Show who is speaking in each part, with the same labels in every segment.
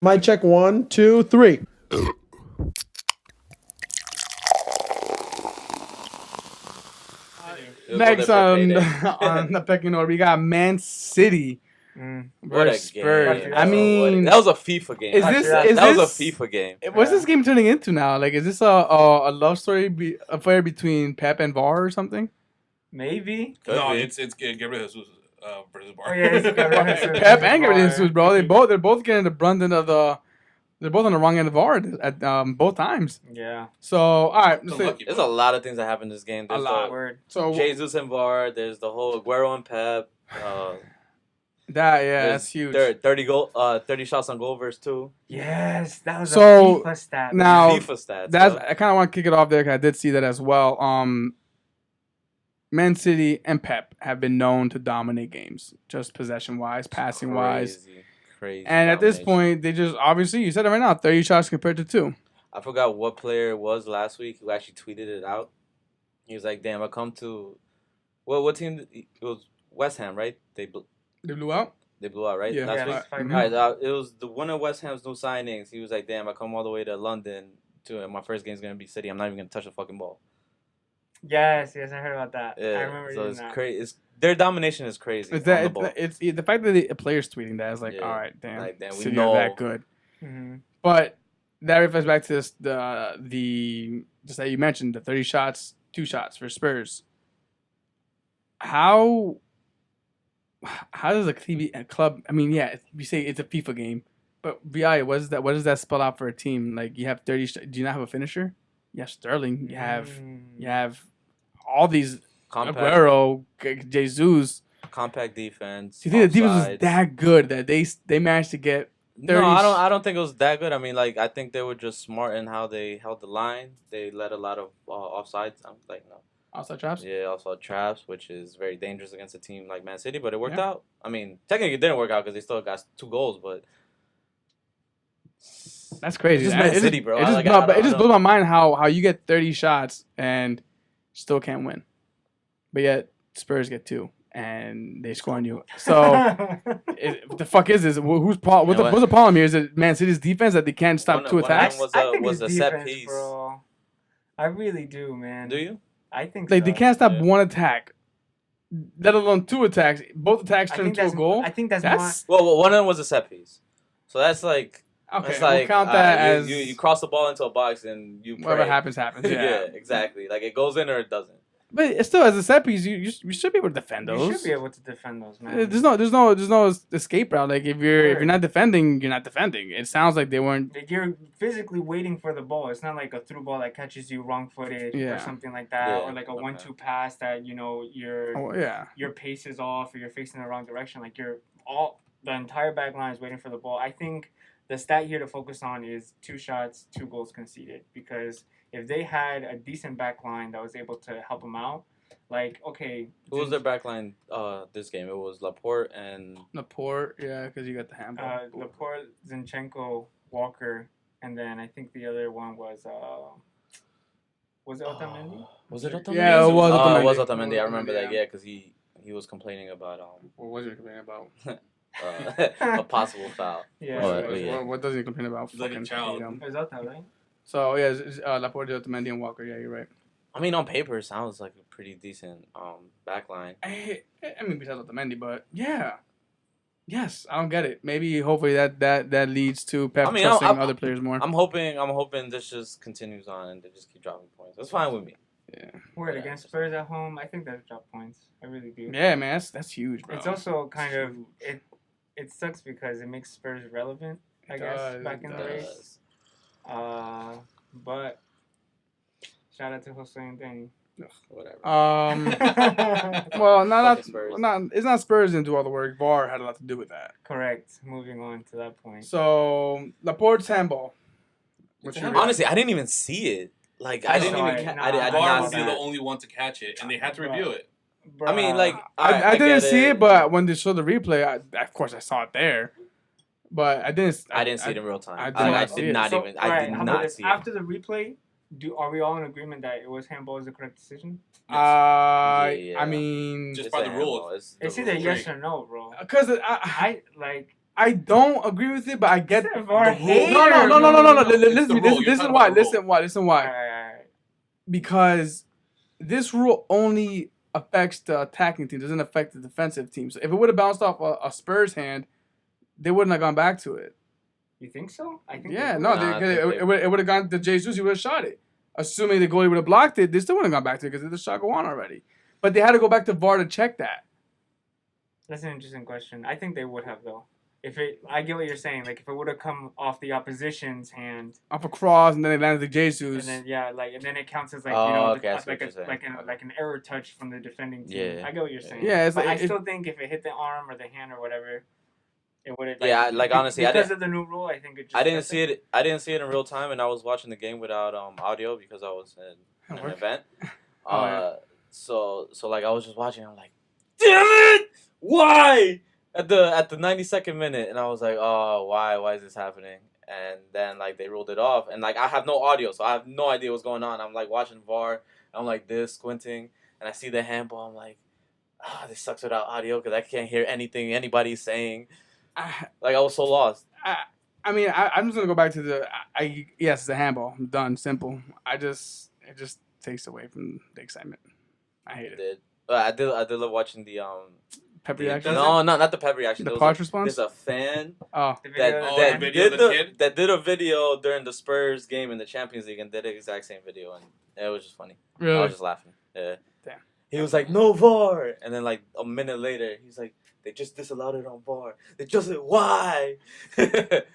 Speaker 1: Mic check 1, 2, 3.
Speaker 2: Next on on the pecking order, we got Man City
Speaker 3: What a
Speaker 2: versus Spurs.
Speaker 3: game.
Speaker 2: I mean,
Speaker 3: that was a FIFA game.
Speaker 2: is this
Speaker 3: that was a FIFA game.
Speaker 2: What's this game turning into now? Like, is this a love story, affair between Pep and VAR or something?
Speaker 4: Maybe.
Speaker 5: No, it's Gabriel Jesus versus VAR.
Speaker 4: Oh yeah, it's Gabriel Jesus
Speaker 2: Pep
Speaker 4: versus
Speaker 2: and Gabriel
Speaker 4: VAR.
Speaker 2: Jesus, bro. They're both getting the brunt end of the. They're both on the wrong end of VAR at both times.
Speaker 4: Yeah.
Speaker 2: So all right,
Speaker 3: There's a lot of things that happen in this game. There's
Speaker 2: a lot.
Speaker 4: Word.
Speaker 2: So
Speaker 3: Jesus and VAR. There's the whole Aguero and Pep.
Speaker 2: that's huge.
Speaker 3: 30 shots on goal versus 2.
Speaker 4: Yes, that was
Speaker 2: So,
Speaker 4: a FIFA stat.
Speaker 2: now-
Speaker 3: FIFA stats.
Speaker 2: That's
Speaker 3: yo.
Speaker 2: I kind of want to kick it off there because I did see that as well. Man City and Pep have been known to dominate games, just possession wise, passing wise,
Speaker 3: Crazy
Speaker 2: and at this
Speaker 3: domination.
Speaker 2: point, they just obviously you said it right now, 30 shots compared to 2.
Speaker 3: I forgot what player it was last week who actually tweeted it out. He was like, "Damn, I come to what team? It was West Ham, right? They
Speaker 2: blew out.
Speaker 3: They blew out, right?
Speaker 2: Yeah,
Speaker 3: last week.
Speaker 2: mhm.
Speaker 3: All right, it was one of West Ham's new signings. He was like, "Damn, I come all the way to London and my first game's gonna be City. I'm not even gonna touch the fucking ball."
Speaker 4: Yes, I heard about that. I
Speaker 3: Yeah,
Speaker 4: remember
Speaker 3: so
Speaker 4: reading
Speaker 3: it's
Speaker 4: that.
Speaker 3: crazy. Their domination is crazy.
Speaker 2: It's
Speaker 3: on
Speaker 2: that
Speaker 3: the ball.
Speaker 2: it's the fact that the players tweeting that is like,
Speaker 3: Yeah,
Speaker 2: all right, damn,
Speaker 3: like, damn, we
Speaker 2: City
Speaker 3: know.
Speaker 2: are that good.
Speaker 4: Mm-hmm.
Speaker 2: But that reflects back to this the just that you mentioned the 30 shots, 2 shots for Spurs. How does a club? I mean, yeah, you say it's a FIFA game, but VI, what does that spell out for a team? Like you have 30. Do you not have a finisher? You have Sterling. You have all these
Speaker 3: Compact,
Speaker 2: Aguero, Jesus.
Speaker 3: compact defense.
Speaker 2: Do you think the defense was
Speaker 3: offsides.
Speaker 2: that good that they managed to get? 30
Speaker 3: No, I don't think it was that good. I mean, like, I think they were just smart in how they held the line. They let a lot of offsides. I'm like, no.
Speaker 2: outside traps?
Speaker 3: Yeah, also traps, which is very dangerous against a team like Man City, but it worked
Speaker 2: Yeah.
Speaker 3: out. I mean, technically it didn't work out because they still got 2 goals, but
Speaker 2: That's crazy.
Speaker 3: It's just Man City, bro.
Speaker 2: It just, it just blew my mind how you get 30 shots and still can't win, but yet Spurs get 2 and they score on you. So what the fuck is this? What's the problem here? Is it Man City's defense that they can't stop 2 attacks?
Speaker 4: I think
Speaker 3: was
Speaker 4: it's
Speaker 3: a set
Speaker 4: defense,
Speaker 3: piece.
Speaker 4: bro. I really do, man.
Speaker 3: Do you?
Speaker 4: I think
Speaker 2: Like
Speaker 4: so.
Speaker 2: they can't stop
Speaker 3: Yeah.
Speaker 2: 1 attack, let alone 2 attacks. Both attacks
Speaker 4: I
Speaker 2: turn
Speaker 4: think
Speaker 2: into a goal.
Speaker 4: I think that's
Speaker 3: Well, one of them was a set piece, so that's like
Speaker 2: Okay,
Speaker 3: it's
Speaker 2: we'll
Speaker 3: like
Speaker 2: count that as
Speaker 3: you cross the ball into a box and you
Speaker 2: whatever
Speaker 3: pray.
Speaker 2: happens. Yeah.
Speaker 3: Yeah, exactly. Like it goes in or it doesn't.
Speaker 2: But it's still, as a set piece, you should be able to defend those.
Speaker 4: You should be able to defend those, man.
Speaker 2: There's no escape route. Like if you're not defending, you're not defending. It sounds like they weren't.
Speaker 4: Like you're physically waiting for the ball. It's not like a through ball that catches you wrong-footed
Speaker 2: Yeah.
Speaker 4: or something like that,
Speaker 3: Yeah,
Speaker 4: or like a
Speaker 3: okay.
Speaker 4: 1-2 pass that your pace is off or you're facing the wrong direction. Like the entire back line is waiting for the ball. I think the stat here to focus on is 2 shots, 2 goals conceded. Because if they had a decent back line that was able to help them out, like okay,
Speaker 3: Who was their backline this game? It was Laporte and
Speaker 2: Laporte, yeah, because you got the handball.
Speaker 4: Laporte, Zinchenko, Walker, and then I think the other one was it Otamendi?
Speaker 3: Was it Otamendi?
Speaker 2: Yeah, it was Otamendi.
Speaker 3: It was Otamendi. I remember
Speaker 2: Yeah.
Speaker 3: that. Yeah, because he was complaining about
Speaker 2: What was he complaining about?
Speaker 3: a possible foul.
Speaker 4: Yeah.
Speaker 3: Oh, yeah.
Speaker 2: What does he complain about?
Speaker 5: Like a
Speaker 2: Fucking
Speaker 5: child.
Speaker 2: hate him.
Speaker 4: It was Otamendi, right?
Speaker 2: So yeah, Laporte, Otamendi, and Walker. Yeah, you're right.
Speaker 3: I mean, on paper, it sounds like a pretty decent backline.
Speaker 2: I mean, besides Otamendi, but yeah. Yes, I don't get it. Maybe, hopefully, that leads to Pep
Speaker 3: I mean,
Speaker 2: trusting
Speaker 3: I'm-
Speaker 2: other players more.
Speaker 3: I'm hoping this just continues on and they just keep dropping points. That's fine with me.
Speaker 2: Yeah.
Speaker 4: Word
Speaker 3: Yeah.
Speaker 4: against Spurs at home. I think they'll drop points. I really do.
Speaker 2: Yeah, man, that's huge, bro.
Speaker 4: It's also kind of it sucks because it makes Spurs relevant, I
Speaker 2: It
Speaker 4: guess,
Speaker 2: does,
Speaker 4: back
Speaker 2: it
Speaker 4: in the
Speaker 2: does.
Speaker 4: race. But shout out to Jose and Danny.
Speaker 3: Whatever.
Speaker 2: Well,
Speaker 3: Fucking Spurs.
Speaker 2: it's not Spurs didn't do all the work. VAR had a lot to do with that.
Speaker 4: Correct. Moving on to that point.
Speaker 2: So Laporte's handball.
Speaker 3: Honestly, I didn't even see it. Like I didn't
Speaker 4: saw
Speaker 3: even.
Speaker 4: it.
Speaker 3: I did
Speaker 4: Nah,
Speaker 5: VAR
Speaker 3: not
Speaker 5: would
Speaker 3: see
Speaker 5: be the
Speaker 3: it.
Speaker 5: only one to catch it, and they had to review it.
Speaker 3: I mean, like
Speaker 2: I
Speaker 3: get
Speaker 2: didn't see it, but when they showed the replay, of course I saw it there. But I didn't
Speaker 3: see it in real time.
Speaker 2: I
Speaker 3: I
Speaker 2: did
Speaker 3: did not
Speaker 4: So,
Speaker 3: even.
Speaker 4: alright,
Speaker 3: I did
Speaker 4: how about
Speaker 3: not
Speaker 4: this?
Speaker 3: see it.
Speaker 4: After the replay, are we all in agreement that it was handball is the correct decision?
Speaker 3: Yeah.
Speaker 2: I mean,
Speaker 5: Just
Speaker 3: It's
Speaker 5: by
Speaker 3: a
Speaker 5: the
Speaker 3: handball.
Speaker 5: rules.
Speaker 3: It's the
Speaker 4: It's either
Speaker 3: rules.
Speaker 4: yes or no, bro.
Speaker 2: because
Speaker 4: I
Speaker 2: I don't agree with it, but I get
Speaker 4: It's a VAR
Speaker 2: the rule.
Speaker 4: hater.
Speaker 2: No.
Speaker 5: It's the rule. You're
Speaker 2: Listen
Speaker 5: talking
Speaker 2: why.
Speaker 5: about the
Speaker 2: Listen why.
Speaker 4: Alright.
Speaker 2: Because this rule only affects the attacking team, doesn't affect the defensive team. So if it would have bounced off a Spurs hand, they wouldn't have gone back to it.
Speaker 4: You think so? I think.
Speaker 2: Yeah,
Speaker 4: they
Speaker 2: no,
Speaker 4: would.
Speaker 3: Nah, I
Speaker 2: it
Speaker 3: think they
Speaker 2: would have gone to Jesus. He would have shot it. Assuming the goalie would have blocked it, they still wouldn't have gone back to it because the shot go on already. But they had to go back to VAR to check that.
Speaker 4: That's an interesting question. I think they would have though. I get what you're saying. Like if it would have come off the opposition's hand,
Speaker 2: Off a cross, and then it landed to Jesus.
Speaker 4: and then it counts as like
Speaker 3: Okay, I see
Speaker 4: like
Speaker 3: what you're saying.
Speaker 4: like an error touch from the defending team.
Speaker 3: Yeah.
Speaker 4: I get what you're saying.
Speaker 2: Yeah, it's
Speaker 4: but
Speaker 2: like-
Speaker 4: I still think if it hit the arm or the hand or whatever, it would have.
Speaker 3: Yeah, like, honestly, I
Speaker 4: because
Speaker 3: didn't-
Speaker 4: of the new rule, I think it. Just
Speaker 3: I didn't see it. I didn't see it in real time, and I was watching the game without audio because I was in an
Speaker 2: Work.
Speaker 3: event.
Speaker 2: Oh, yeah.
Speaker 3: So like I was just watching. I'm like, damn it! Why? At the 92nd minute, and I was like, oh, why is this happening? And then like they ruled it off, and like I have no audio, so I have no idea what's going on. I'm like watching VAR. I'm like this squinting, and I see the handball. I'm like, this sucks without audio because I can't hear anything anybody's saying. Like I was so lost.
Speaker 2: I mean, I'm just gonna go back to yes, it's a handball. I'm done. Simple. It just takes away from the excitement. I hate it.
Speaker 3: I did love watching the
Speaker 2: Pep reaction.
Speaker 3: No, not the pep reaction.
Speaker 2: The
Speaker 3: There was
Speaker 2: Posh response.
Speaker 3: There's a fan
Speaker 2: Oh,
Speaker 4: The video
Speaker 3: that
Speaker 5: the video of the kid?
Speaker 3: that did a video during the Spurs game in the Champions League and did the exact same video, and it was just funny. I
Speaker 2: really?
Speaker 3: was just laughing. Yeah.
Speaker 2: Damn.
Speaker 3: He was like, no VAR, and then like a minute later, he's like, they just disallowed it on VAR. They just why? It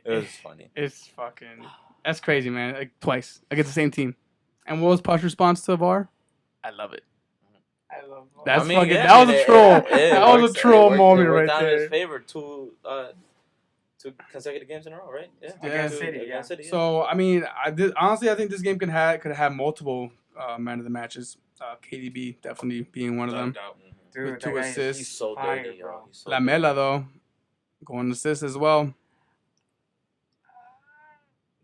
Speaker 3: was funny.
Speaker 2: It's fucking. That's crazy, man. Like twice against the same team. And what was Posh's response to VAR? I love it.
Speaker 4: I love.
Speaker 2: That's
Speaker 3: I mean,
Speaker 2: fucking.
Speaker 3: yeah,
Speaker 2: that was
Speaker 3: it-
Speaker 2: a troll.
Speaker 3: it
Speaker 2: That was
Speaker 3: works-
Speaker 2: a troll
Speaker 3: it worked-
Speaker 2: moment
Speaker 3: it
Speaker 2: right
Speaker 3: worked out in
Speaker 2: there.
Speaker 3: his favor. Two consecutive games in a row, right? Yeah.
Speaker 4: Against
Speaker 3: Two-
Speaker 4: City,
Speaker 3: against City, yeah.
Speaker 2: So I mean, honestly, I think this game could have multiple man of the matches. KDB definitely being one of them.
Speaker 5: Doubt.
Speaker 4: Dude,
Speaker 2: with two
Speaker 4: that guy is
Speaker 2: assists.
Speaker 3: He's so
Speaker 4: fire,
Speaker 3: dirty, yo.
Speaker 4: bro.
Speaker 3: He's so
Speaker 2: Lamela though, going assists as well.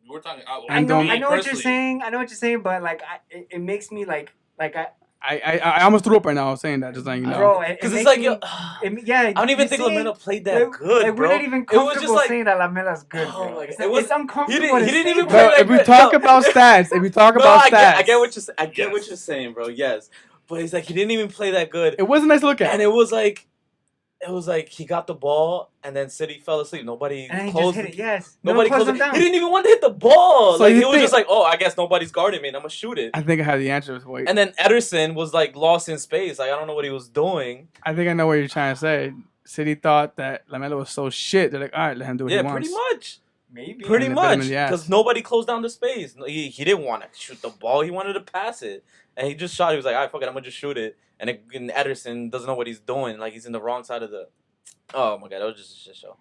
Speaker 5: We're talking.
Speaker 2: I
Speaker 4: I know
Speaker 2: don't-
Speaker 4: what you're saying. I know what you're saying, but like, it makes me like
Speaker 2: I almost threw up right now saying that, just letting you know.
Speaker 4: bro.
Speaker 3: Because
Speaker 4: It
Speaker 3: it's like,
Speaker 4: makes
Speaker 3: yo,
Speaker 4: me, yeah.
Speaker 3: I don't even think Lamela played that good,
Speaker 4: like,
Speaker 3: bro.
Speaker 4: We're not even
Speaker 3: It was
Speaker 4: comfortable
Speaker 3: just like,
Speaker 4: saying that Lamela's good,
Speaker 3: Oh
Speaker 4: bro.
Speaker 3: my
Speaker 4: It's,
Speaker 3: God. It was-
Speaker 4: it's uncomfortable.
Speaker 3: he didn't
Speaker 4: to say
Speaker 3: even
Speaker 4: that.
Speaker 3: play
Speaker 2: Bro,
Speaker 3: like
Speaker 2: if we
Speaker 3: that.
Speaker 2: talk
Speaker 3: No.
Speaker 2: about stats, I
Speaker 3: get what
Speaker 5: Yes.
Speaker 3: you're saying, bro. Yes, but it's like he didn't even play that good,
Speaker 2: it was a nice to look at.
Speaker 3: and it was like he got the ball, and then City fell asleep. Nobody
Speaker 4: And he just
Speaker 3: closed.
Speaker 4: hit it. Yes.
Speaker 3: Nobody
Speaker 4: closed
Speaker 3: closed
Speaker 4: him
Speaker 3: it.
Speaker 4: down.
Speaker 3: He didn't even want to hit the ball.
Speaker 2: So
Speaker 3: Like
Speaker 2: you
Speaker 3: he was
Speaker 2: think-
Speaker 3: just like, oh, I guess nobody's guarding me, and I'm gonna shoot it.
Speaker 2: I think I had the answer. Wait,
Speaker 3: And then Ederson was like lost in space. Like I don't know what he was doing.
Speaker 2: I think I know what you're trying to say. City thought that Lamela was so shit. They're like, all right, let him do what he
Speaker 3: Yeah,
Speaker 2: wants.
Speaker 3: pretty much.
Speaker 4: Maybe.
Speaker 3: Pretty
Speaker 2: And they bit him in
Speaker 3: much,
Speaker 2: the ass.
Speaker 3: because nobody closed down the space. He didn't want to shoot the ball. He wanted to pass it, and he just shot. He was like, "All right, fuck it, I'm gonna just shoot it." And Ederson doesn't know what he's doing. Like he's in the wrong side of the. Oh my god, that was just a shit show.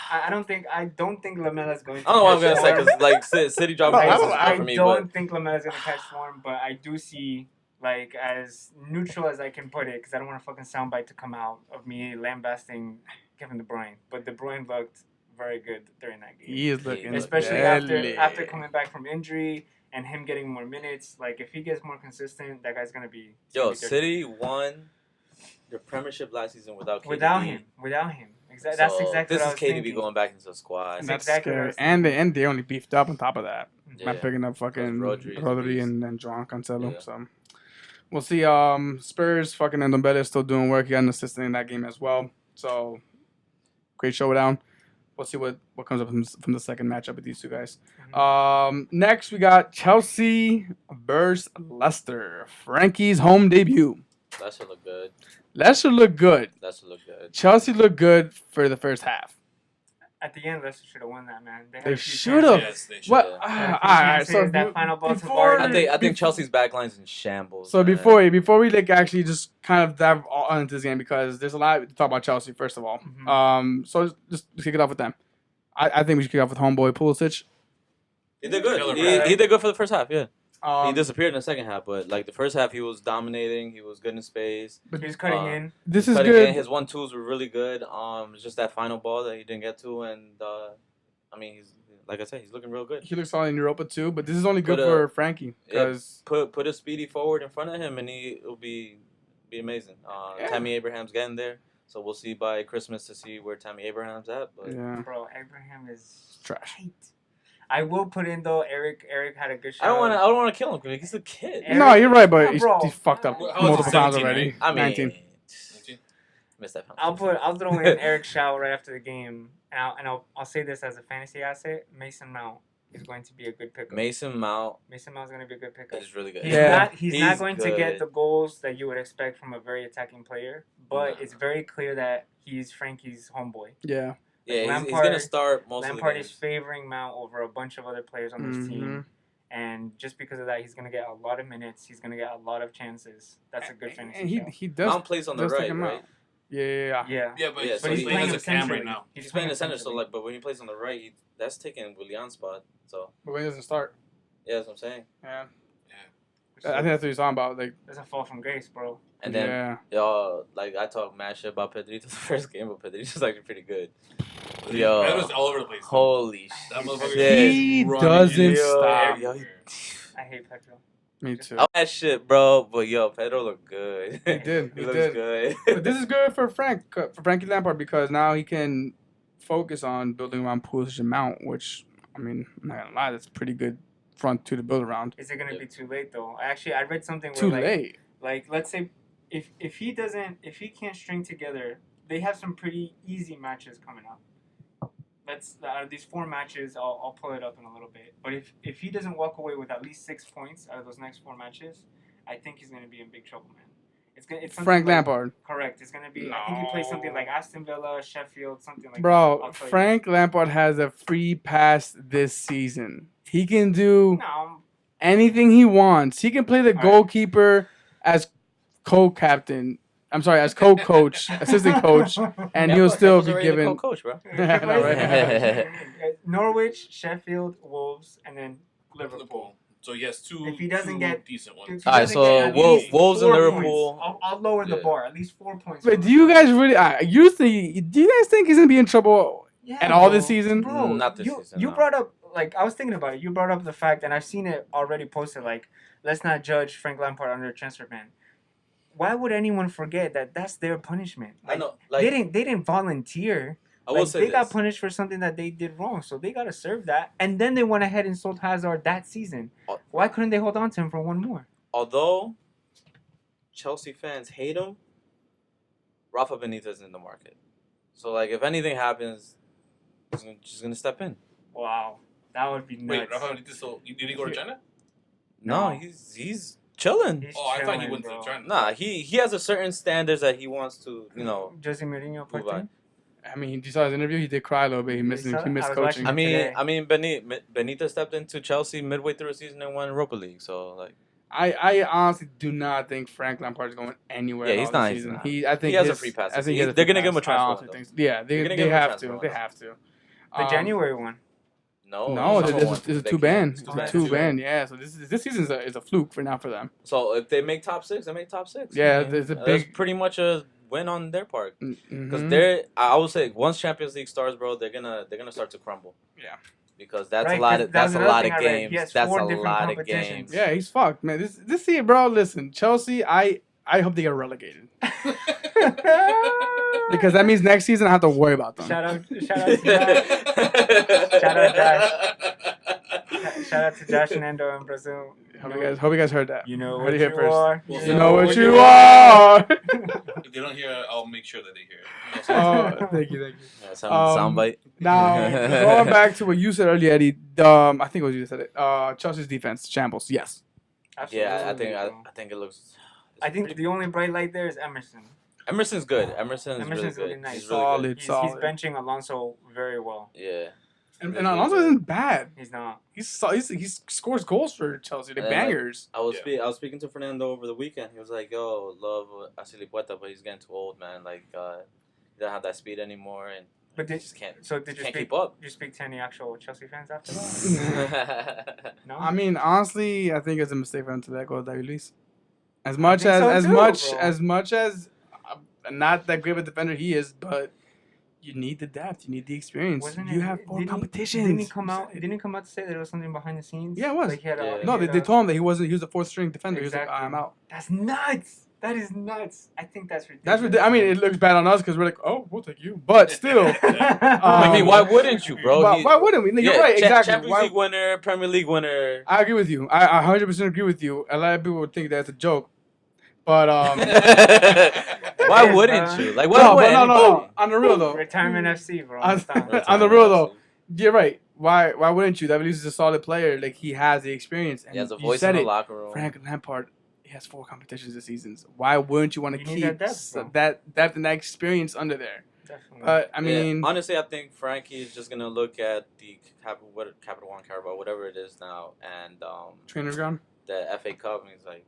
Speaker 4: I don't think Lamela's going to.
Speaker 3: I don't know what I'm
Speaker 4: catch
Speaker 3: gonna say
Speaker 4: form.
Speaker 3: because like City dropping
Speaker 2: I
Speaker 3: points
Speaker 2: don't-
Speaker 3: is
Speaker 4: I
Speaker 3: good for me,
Speaker 4: don't
Speaker 3: but
Speaker 4: think Lamela's gonna catch form, but I do see, like, as neutral as I can put it, because I don't want a fucking soundbite to come out of me lambasting Kevin De Bruyne. But De Bruyne looked very good during that game,
Speaker 2: He is looking,
Speaker 4: especially
Speaker 2: deadly.
Speaker 4: after coming back from injury and him getting more minutes. Like, if he gets more consistent, that guy's gonna be.
Speaker 3: City won the Premiership last season without KDB.
Speaker 4: Without him. Exactly. That's
Speaker 3: So
Speaker 4: exactly
Speaker 3: this
Speaker 4: what I
Speaker 3: is
Speaker 4: was
Speaker 3: KDB
Speaker 4: thinking.
Speaker 3: going back into the squad.
Speaker 2: And
Speaker 4: That's
Speaker 2: that's
Speaker 4: exactly what I
Speaker 2: scary.
Speaker 4: was
Speaker 2: And they only beefed up on top of that.
Speaker 3: Yeah.
Speaker 2: Not picking up fucking
Speaker 3: Rodri is a
Speaker 2: Rodri
Speaker 3: beast.
Speaker 2: and João Cancelo.
Speaker 3: Yeah.
Speaker 2: So we'll see. Spurs fucking Ndombele is still doing work. He got an assistant in that game as well. So great showdown. We'll see what comes up from the second matchup with these two guys. Next we got Chelsea versus Leicester. Frankie's home debut.
Speaker 3: That should look good.
Speaker 2: Leicester looked good.
Speaker 3: That should look good.
Speaker 2: Chelsea looked good for the first half.
Speaker 4: At the end, Leicester should have won that, man. Had
Speaker 2: They
Speaker 4: a few
Speaker 2: should have.
Speaker 5: Yes, they should.
Speaker 2: What?
Speaker 3: Yeah.
Speaker 2: All
Speaker 4: Yeah,
Speaker 2: right. So
Speaker 4: that final ball to
Speaker 2: before,
Speaker 4: Vardy.
Speaker 3: I think Chelsea's backline's in shambles.
Speaker 2: So
Speaker 3: man.
Speaker 2: before we like actually just kind of dive all into this game because there's a lot to talk about Chelsea first of all.
Speaker 4: Mhm.
Speaker 2: So just kick it off with them. I think we should kick off with homeboy Pulisic.
Speaker 3: He did good.
Speaker 5: Killer,
Speaker 3: He did good for the first half. Yeah. He
Speaker 2: This
Speaker 3: disappeared in the second half, but like the first half, he was dominating. He was good in space.
Speaker 4: He was cutting
Speaker 3: Uh,
Speaker 4: in.
Speaker 2: is
Speaker 3: Cutting
Speaker 2: good.
Speaker 3: in, his 1-2s were really good. It's just that final ball that he didn't get to, and I mean, he's like I said, he's looking real good.
Speaker 2: He looks solid in Europa too, but this is only good
Speaker 3: But,
Speaker 2: for Frankie
Speaker 3: yeah.
Speaker 2: because
Speaker 3: Put a speedy forward in front of him, and it'll be amazing.
Speaker 2: Yeah.
Speaker 3: Tammy Abraham's getting there, So we'll see by Christmas to see where Tammy Abraham's at. But
Speaker 2: Yeah.
Speaker 4: Bro, Abraham is
Speaker 2: Trash.
Speaker 4: tight. I will put in though. Eric had a good shot.
Speaker 3: I don't want to kill him because he's a kid.
Speaker 4: Eric-
Speaker 2: No, you're right, but
Speaker 4: Yeah, bro.
Speaker 2: he's fucked up
Speaker 5: How old is he?
Speaker 2: multiple times
Speaker 5: 17,
Speaker 2: already.
Speaker 5: right?
Speaker 3: I mean,
Speaker 2: 19.
Speaker 5: 19?
Speaker 3: missed that penalty.
Speaker 4: I'll throw in Eric Shaw right after the game, and I'll say this as a fantasy asset. Mason Mount is going to be a good pickup.
Speaker 3: Mason Mount
Speaker 4: Mason Mount's going to be a good pickup.
Speaker 3: is really good.
Speaker 4: He's not going to get
Speaker 3: good.
Speaker 4: the goals that you would expect from a very attacking player, but it's very clear that he's Frankie's homeboy.
Speaker 2: Yeah.
Speaker 3: Yeah, he's
Speaker 4: Lampard-
Speaker 3: gonna start most
Speaker 4: Lampard
Speaker 3: of
Speaker 4: is
Speaker 3: the games.
Speaker 4: favoring Mount over a bunch of other players on this team. And just because of that, he's going to get a lot of minutes. He's going to get a lot of chances. That's a good fantasy
Speaker 2: And
Speaker 4: shout.
Speaker 2: he does.
Speaker 3: Mount plays on the
Speaker 2: does take
Speaker 3: right,
Speaker 2: him
Speaker 3: right?
Speaker 2: out. Yeah.
Speaker 4: Yeah.
Speaker 5: Yeah, but,
Speaker 3: Yeah,
Speaker 5: so
Speaker 3: but
Speaker 5: he's
Speaker 3: he's
Speaker 5: playing
Speaker 3: playing
Speaker 5: as a cam
Speaker 4: centrally.
Speaker 5: right now.
Speaker 3: He's playing the center, so like, but when he plays on the right, that's taking Willian's spot. So
Speaker 2: But when he doesn't start.
Speaker 3: yeah, that's what I'm saying.
Speaker 2: Yeah. I think that's what he's talking about. Like,
Speaker 4: That's a fall from grace, bro.
Speaker 3: And then y'all, like, I talk mad shit about Pedrito the first game, but Pedrito's actually pretty good. Yo,
Speaker 5: That was all over the place.
Speaker 3: holy
Speaker 5: That
Speaker 3: shit.
Speaker 5: motherfucker
Speaker 2: He
Speaker 5: running
Speaker 2: doesn't
Speaker 5: in
Speaker 2: stop.
Speaker 3: Yo,
Speaker 5: everywhere.
Speaker 4: I hate Pedro.
Speaker 2: me too.
Speaker 3: Oh, that shit, bro. But yo, Pedro looked good.
Speaker 2: He did.
Speaker 3: he
Speaker 2: He
Speaker 3: looks
Speaker 2: did.
Speaker 3: good.
Speaker 2: But this is good for Frankie Lampard, because now he can focus on building around Pulisic and Mount, which, I mean, I'm not gonna lie, that's a pretty good front two to build around.
Speaker 4: Is it gonna be too late though? Actually, I read something where
Speaker 2: Too
Speaker 4: like,
Speaker 2: late.
Speaker 4: like let's say if he can't string together, they have some pretty easy matches coming up. Let's out of these 4 matches, I'll pull it up in a little bit. But if he doesn't walk away with at least 6 points out of those next 4 matches, I think he's gonna be in big trouble, man. It's something
Speaker 2: Frank
Speaker 4: like-
Speaker 2: Lampard.
Speaker 4: Correct. It's gonna be. I think he plays something like Aston Villa, Sheffield, something like that.
Speaker 2: Bro,
Speaker 4: I'll tell you.
Speaker 2: Frank Lampard has a free pass this season. He can do
Speaker 4: No,
Speaker 2: anything he wants. He can play the
Speaker 4: right.
Speaker 2: goalkeeper as co-captain. I'm sorry, as co-coach, assistant coach, and he'll still
Speaker 3: Campbell's
Speaker 2: be
Speaker 3: already the
Speaker 2: given.
Speaker 3: co-coach, bro.
Speaker 2: I know, right?
Speaker 4: Norwich, Sheffield, Wolves, and then Liverpool.
Speaker 5: Liverpool. So he has two,
Speaker 4: If he doesn't get-
Speaker 5: decent
Speaker 4: If
Speaker 5: ones.
Speaker 4: he
Speaker 3: All right,
Speaker 4: doesn't
Speaker 3: so
Speaker 4: get at least
Speaker 3: Wolves and
Speaker 4: 4
Speaker 3: Liverpool.
Speaker 4: points, I'll lower the
Speaker 3: Yeah.
Speaker 4: bar. At least 4 points.
Speaker 2: But do you guys really? Do you guys think he's gonna be in trouble
Speaker 4: Yeah,
Speaker 2: at all
Speaker 4: bro.
Speaker 2: this season?
Speaker 4: Bro,
Speaker 3: Not this
Speaker 4: you,
Speaker 3: season,
Speaker 4: You
Speaker 3: no.
Speaker 4: brought up, like, I was thinking about it. You brought up the fact, and I've seen it already posted, like, let's not judge Frank Lampard under a transfer ban. Why would anyone forget that that's their punishment?
Speaker 3: I
Speaker 4: Like,
Speaker 3: know.
Speaker 4: they
Speaker 3: Like,
Speaker 4: didn't volunteer.
Speaker 3: I will
Speaker 4: Like,
Speaker 3: say
Speaker 4: they
Speaker 3: this.
Speaker 4: got punished for something that they did wrong, so they got to serve that. And then they went ahead and sold Hazard that season.
Speaker 3: Oh.
Speaker 4: Why couldn't they hold on to him for one more?
Speaker 3: Although Chelsea fans hate him, Rafa Benitez is in the market. So, like, if anything happens, he's just gonna step in.
Speaker 4: Wow, that would be nuts.
Speaker 5: Wait, Rafa Benitez, so did he go to China?
Speaker 3: No,
Speaker 4: No.
Speaker 3: he's chilling.
Speaker 4: He's
Speaker 5: Oh, I thought he
Speaker 4: chilling,
Speaker 5: went
Speaker 4: bro.
Speaker 5: to China.
Speaker 3: Nah, he has a certain standards that he wants to,
Speaker 4: Jose Mourinho part
Speaker 3: Move on.
Speaker 4: two?
Speaker 2: I mean, you saw his interview. He did cry a little bit. He missed
Speaker 4: saw-
Speaker 2: coaching.
Speaker 4: I was watching
Speaker 3: I mean,
Speaker 4: today.
Speaker 3: Benitez stepped into Chelsea midway through the season and won Europa League. So, like,
Speaker 2: I honestly do not think Frank Lampard is going anywhere.
Speaker 3: Yeah,
Speaker 2: at
Speaker 3: he's
Speaker 2: all
Speaker 3: not,
Speaker 2: this
Speaker 3: he's
Speaker 2: season.
Speaker 3: not.
Speaker 2: I think
Speaker 3: He has a
Speaker 2: his-
Speaker 3: free pass.
Speaker 2: I think he has a
Speaker 3: They're
Speaker 2: free
Speaker 3: gonna give him a
Speaker 2: pass. I
Speaker 3: transfer
Speaker 2: honestly
Speaker 3: window.
Speaker 2: think so. Yeah,
Speaker 3: They're
Speaker 2: they
Speaker 3: gonna give him a
Speaker 2: have
Speaker 3: transfer
Speaker 2: to.
Speaker 3: window.
Speaker 2: They have to.
Speaker 4: The January one.
Speaker 3: no,
Speaker 2: It's a
Speaker 3: They
Speaker 2: 2-ban.
Speaker 3: can't.
Speaker 2: It's a 2-ban. Yeah. So this season is a fluke for now for them.
Speaker 3: So if they make top 6, they make top 6.
Speaker 2: Yeah,
Speaker 3: I mean,
Speaker 2: there's a
Speaker 3: that's
Speaker 2: big-
Speaker 3: pretty much a win on their part. Because
Speaker 2: Mhm.
Speaker 3: I would say once Champions League starts, bro, they're gonna start to crumble.
Speaker 2: Yeah.
Speaker 3: Because that's
Speaker 4: Right,
Speaker 3: a lot
Speaker 4: 'cause
Speaker 3: of
Speaker 4: that was
Speaker 3: that's a
Speaker 4: another
Speaker 3: lot
Speaker 4: thing
Speaker 3: of
Speaker 4: I read. He
Speaker 3: games.
Speaker 4: has
Speaker 3: That's
Speaker 4: 4
Speaker 3: a
Speaker 4: different
Speaker 3: lot of
Speaker 4: competitions.
Speaker 3: games.
Speaker 2: Yeah, he's fucked, man. This year, bro. Listen, Chelsea. I hope they get relegated because that means next season I have to worry about them.
Speaker 4: Shout out to Josh. Shout out Shout out to Josh and Endo in Brazil.
Speaker 2: Hope you guys heard that.
Speaker 4: You know
Speaker 2: Heard
Speaker 4: what
Speaker 2: it
Speaker 4: you
Speaker 2: here first.
Speaker 4: are.
Speaker 5: Well,
Speaker 2: You know what you are.
Speaker 5: If they don't hear it, I'll make sure that they hear it.
Speaker 2: Oh, thank you.
Speaker 3: Yeah, soundbite.
Speaker 2: Now, going back to what you said earlier, Eddie. I think it was you that said it. Chelsea's defense shambles. Yes.
Speaker 3: Yeah, I
Speaker 4: Absolutely, bro.
Speaker 3: think it looks.
Speaker 4: I think the only bright light there is Emerson.
Speaker 3: Emerson's good. Emerson's really
Speaker 4: Emerson's
Speaker 3: good.
Speaker 4: really nice.
Speaker 3: He's really good.
Speaker 4: He's
Speaker 2: Solid.
Speaker 4: benching Alonso very well.
Speaker 3: Yeah.
Speaker 2: And Alonso isn't bad.
Speaker 4: He's not.
Speaker 2: He scores goals for Chelsea. They're
Speaker 3: Yeah.
Speaker 2: bangers.
Speaker 3: I was speaking to Fernando over the weekend. He was like, "Yo, love Asilipueta, but he's getting too old, man. Like, he doesn't have that speed anymore, and
Speaker 4: But
Speaker 3: he
Speaker 4: did,
Speaker 3: just can't.
Speaker 4: so did you
Speaker 3: Can't
Speaker 4: speak,
Speaker 3: keep up."
Speaker 4: Did you speak to any actual Chelsea fans after that? No.
Speaker 2: I mean, honestly, I think it's a mistake for him to let go of David Luiz. As much
Speaker 4: think
Speaker 2: as
Speaker 4: so too,
Speaker 2: much as not that great of a defender he is, but you need the depth, you need the experience.
Speaker 4: Wasn't
Speaker 2: You
Speaker 4: it-
Speaker 2: have 4
Speaker 4: didn't he-
Speaker 2: competitions.
Speaker 4: Didn't he come out? Didn't he come out to say that there was something behind the scenes?
Speaker 2: Yeah, it was.
Speaker 4: Like he had a,
Speaker 3: Yeah.
Speaker 4: he
Speaker 2: No,
Speaker 4: had
Speaker 2: they
Speaker 4: a-
Speaker 2: told him that he was the 4th string defender. He was like,
Speaker 4: Exactly.
Speaker 2: I'm out.
Speaker 4: That's nuts. That is nuts. I think that's ridiculous.
Speaker 2: That's ridiculous. I mean, it looks bad on us because we're like, oh, we'll take you. But still.
Speaker 3: I mean, why wouldn't you, bro?
Speaker 2: Why wouldn't we? You're right, exactly.
Speaker 3: Champions League winner, Premier League winner.
Speaker 2: I agree with you. I 100% agree with you. A lot of people would think that's a joke. But
Speaker 3: why wouldn't you? Like, why would anybody?
Speaker 2: No. On the real though.
Speaker 4: Retirement FC, bro.
Speaker 2: On the real though, you're right. Why wouldn't you? That means he's a solid player. Like he has the experience. And
Speaker 3: he has a voice in the locker room.
Speaker 2: Frank Lampard, he has 4 competitions this season. Why wouldn't you want to keep that depth and that experience under there?
Speaker 4: Definitely.
Speaker 2: I mean,
Speaker 3: honestly, I think Frankie is just gonna look at the Capital One Carabao, whatever it is now, and
Speaker 2: trainer ground,
Speaker 3: the FA Cup, and he's like,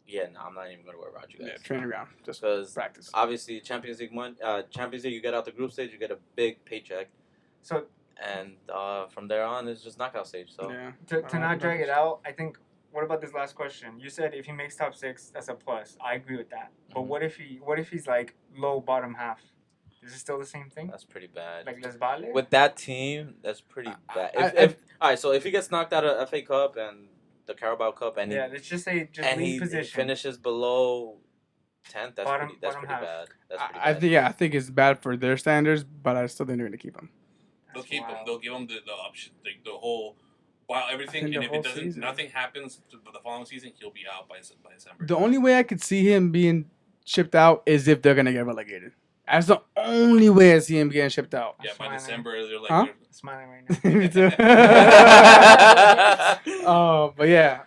Speaker 3: yeah, no, I'm not even gonna worry about you guys.
Speaker 2: Yeah, trainer ground, just
Speaker 3: because
Speaker 2: practice.
Speaker 3: Obviously, Champions League, you get out the group stage, you get a big paycheck.
Speaker 4: So,
Speaker 3: and from there on, it's just knockout stage. So
Speaker 2: yeah.
Speaker 4: To not drag it out, I think. What about this last question? You said if he makes top 6, that's a plus. I agree with that. But what if he's like low bottom half? Is it still the same thing?
Speaker 3: That's pretty bad.
Speaker 4: Like Les Vale?
Speaker 3: With that team, that's pretty bad. All right, so if he gets knocked out of FA Cup and the Carabao Cup, and
Speaker 4: let's just say
Speaker 3: he finishes below 10th, that's pretty bad. That's pretty bad.
Speaker 2: I think it's bad for their standards, but I still think they're gonna keep him.
Speaker 5: They'll keep him. They'll give him the option, the whole. Wow, everything, and if it doesn't, nothing happens the following season, he'll be out by December.
Speaker 2: The only way I could see him being shipped out is if they're gonna get relegated. That's the only way I see him getting shipped out.
Speaker 5: Yeah, by December they're like.
Speaker 4: Huh? Smiling right now.
Speaker 2: Me too. But yeah,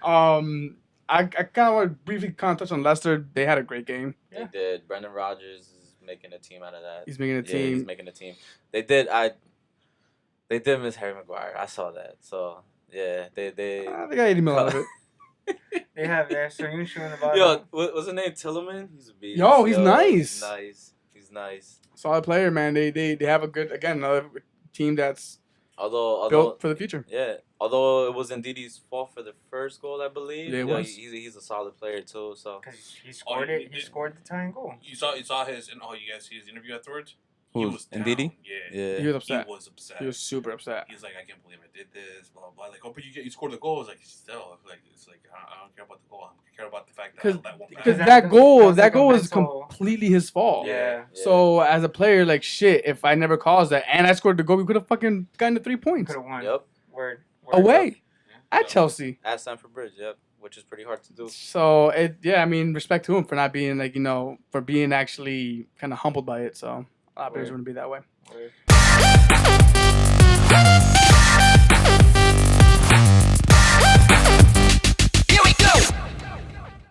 Speaker 2: I kind of want to briefly touch on Leicester. They had a great game.
Speaker 3: They did. Brendan Rodgers is making a team out of that.
Speaker 2: He's making a team.
Speaker 3: He's making a team. They did. They did miss Harry Maguire. I saw that. So. Yeah, they
Speaker 2: got 80 mil out of it.
Speaker 4: They have so you showing about.
Speaker 3: Yo, what's his name? Tillman. He's a beast.
Speaker 2: Yo, he's nice.
Speaker 3: He's nice.
Speaker 2: Solid player, man. They have a good another team that's
Speaker 3: although
Speaker 2: built for the future.
Speaker 3: Yeah, although it was Ndidi's fault for the first goal, I believe.
Speaker 2: Yeah, it was.
Speaker 3: He's a solid player too. So
Speaker 4: because he scored it. He scored the tying goal.
Speaker 5: You saw his you guys see his interview afterwards.
Speaker 3: He
Speaker 5: was
Speaker 3: Ndidi?
Speaker 5: Yeah.
Speaker 2: He was upset.
Speaker 5: He
Speaker 2: was super upset.
Speaker 5: He's like, I can't believe I did this, blah, blah, blah. Like, oh, but you scored the goal. It's like, still, it's like, I don't care about the goal. I care about the fact that one
Speaker 2: because that goal was completely his fault.
Speaker 4: Yeah.
Speaker 2: So, as a player, like, shit, if I never caused that and I scored the goal, we could have fucking gotten the 3 points.
Speaker 4: Could have won.
Speaker 3: Yep.
Speaker 4: Word.
Speaker 2: Away. At Chelsea.
Speaker 3: At Stamford Bridge, yep. Which is pretty hard to do.
Speaker 2: So, I mean, respect to him for not being, like, for being actually kind of humbled by it. So, a lot of players wouldn't be that way.